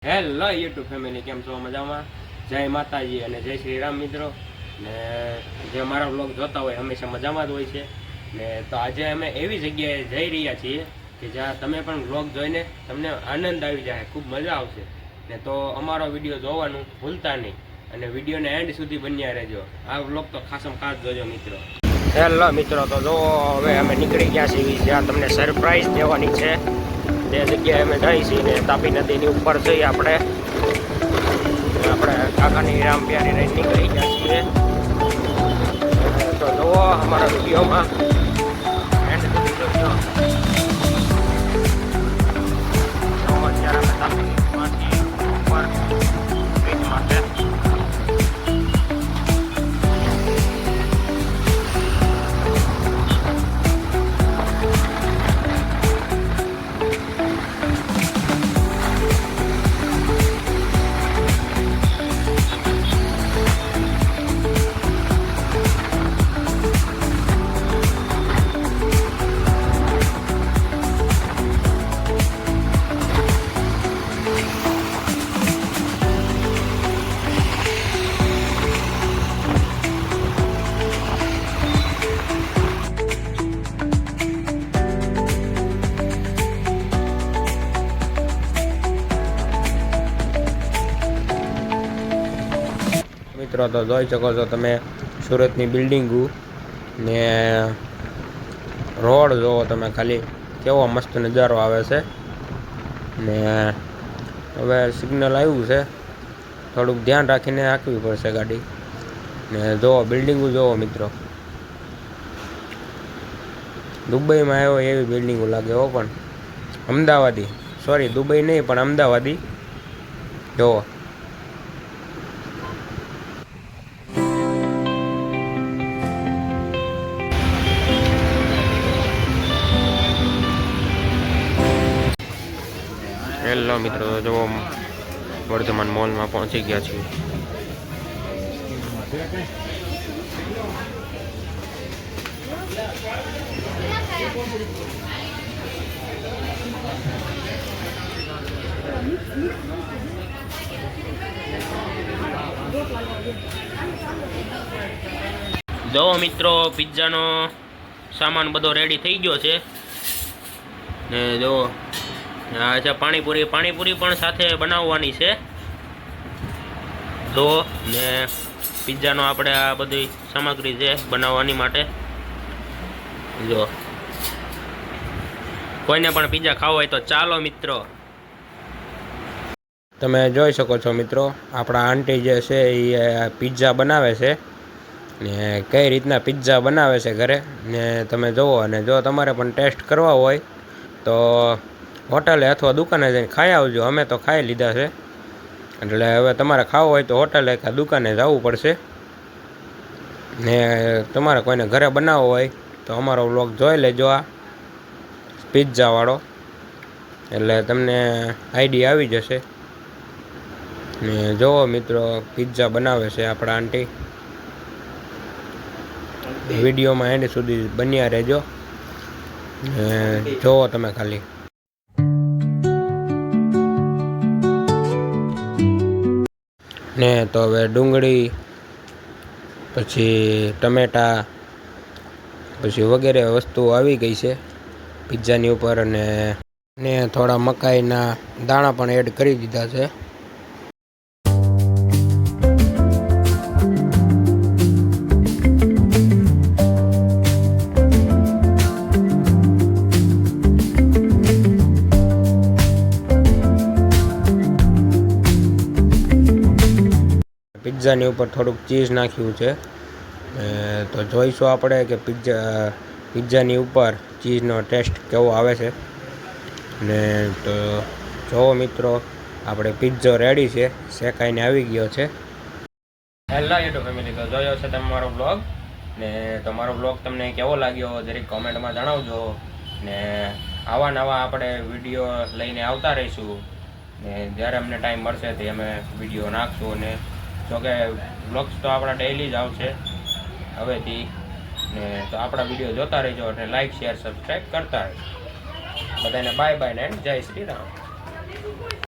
Hello YouTube family, કેમ છો? મજામાં? જય માતાજી અને જય શ્રી રામ મિત્રો. ને જે મારા વ્લોગ જોતા હોય હંમેશા મજામાં જ હોય છે. ને તો આજે અમે એવી જગ્યાએ જઈ રહ્યા છીએ કે જ્યાં તમે પણ વ્લોગ જોઈને તમને આનંદ આવી જાય, ખૂબ મજા આવશે. ને તો અમારો વિડીયો જોવાનું ભૂલતા નહીં અને વિડીયોને એન્ડ સુધી બન્યા રહેજો. આ વ્લોગ તો ખાસમ ખાસ જોજો મિત્રો. હેલો મિત્રો, તો જો હવે અમે નીકળી ગયા છીએ જ્યાં તમને સરપ્રાઈઝ દેવાની છે. તે જગ્યાએ અમે જઈએ છીએ ને તાપી નદીની ઉપર જઈએ આપણે કાકાની રામ પ્યારી રહીને નીકળી ગયા છીએ. તો જુઓ અમારા વિડીયોમાં એન્ડ સુધી જોજો. અત્યારે અમે તાપીમાંથી ઉપર બ્રિજમાં છે. મિત્રો, તો જોઈ શકો છો તમે સુરતની બિલ્ડિંગો ને રોડ જોવો તમે, ખાલી કેવો મસ્ત નજારો આવે છે. ને હવે સિગ્નલ આવ્યું છે, થોડુંક ધ્યાન રાખીને હાંકવી પડશે ગાડી. ને જોવો બિલ્ડિંગો જોવો મિત્રો, દુબઈમાં આવ્યો એવી બિલ્ડિંગો લાગે હો. પણ અમદાવાદી, સોરી દુબઈ નહીં પણ અમદાવાદી જોવો. હેલો મિત્રો, જો વર્ધમાન મોલમાં પહોંચી ગયા છીએ. જો મિત્રો, પિઝાનો સામાન બધો રેડી થઈ ગયો છે. ને જો અચ્છા, પાણીપુરી પણ સાથે બનાવવાની છે. તો ને પિઝાનો આપણે આ બધી સામગ્રી છે બનાવવાની માટે. જો કોઈને પણ પિઝા ખાવો હોય તો ચાલો મિત્રો. તમે જોઈ શકો છો મિત્રો, આપણા આંટી જે છે એ પિઝા બનાવે છે. ને કઈ રીતના પિઝા બનાવે છે ઘરે ને તમે જુઓ. અને જો તમારે પણ ટેસ્ટ કરવા હોય તો હોટલે અથવા દુકાને જઈને ખાઈ આવજો. અમે તો ખાઈ લીધા છે, એટલે હવે તમારે ખાવું હોય તો હોટલે કે દુકાને જવું પડશે. ને તમારે કોઈને ઘરે બનાવવો હોય તો અમારો વ્લોગ જોઈ લેજો, આ પિઝાવાળો, એટલે તમને આઈડિયા આવી જશે. ને જુઓ મિત્રો, પિઝા બનાવે છે આપણા આંટી. વિડીયોમાં એન્ડ સુધી બન્યા રહેજો. જુઓ તમે ખાલી. ને તો હવે ડુંગળી, પછી ટમેટા, પછી વગેરે વસ્તુઓ આવી ગઈ છે પિઝાની ઉપર. ને થોડા મકાઈના દાણા પણ એડ કરી દીધા છે. પિઝાની ઉપર થોડુંક ચીઝ નાખ્યું છે. તો જોઈશું આપણે કે પિઝાની ઉપર ચીઝનો ટેસ્ટ કેવો આવે છે. ને તો જુઓ મિત્રો, આપણે પિઝા રેડી છે, શેકાઈને આવી ગયો છે. હેલો યુટ્યુબ ફેમિલી, તો જોયો છે તમારો વ્લોગ. ને તમારો વ્લોગ તમને કેવો લાગ્યો જરીક કોમેન્ટમાં જણાવજો. ને આવા નવા આપણે વિડીયો લઈને આવતા રહીશું. ને જ્યારે અમને ટાઈમ મળશે તે અમે વિડીયો નાખશું. અને જોકે વ્લોગ્સ તો આપણા ડેઈલી જ આવશે હવેથી. ને તો આપણા વિડીયો જોતા રહેજો અને લાઈક, શેર, સબસ્ક્રાઈબ કરતા રહેજો. બધાને બાય બાય ને જય શ્રી રામ.